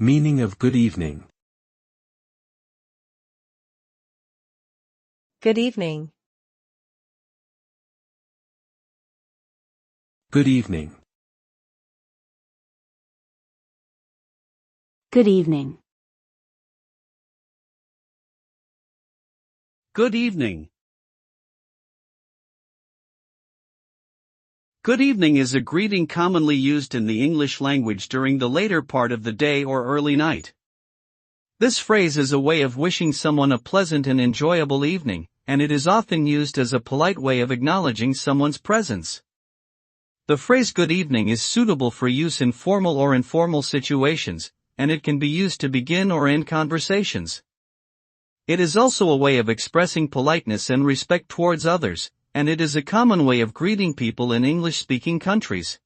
Meaning of good evening. Good evening. Good evening. Good evening. Good evening. Good evening is a greeting commonly used in the English language during the later part of the day or early night. This phrase is a way of wishing someone a pleasant and enjoyable evening, and it is often used as a polite way of acknowledging someone's presence. The phrase good evening is suitable for use in formal or informal situations, and it can be used to begin or end conversations. It is also a way of expressing politeness and respect towards others, and it is a common way of greeting people in English-speaking countries.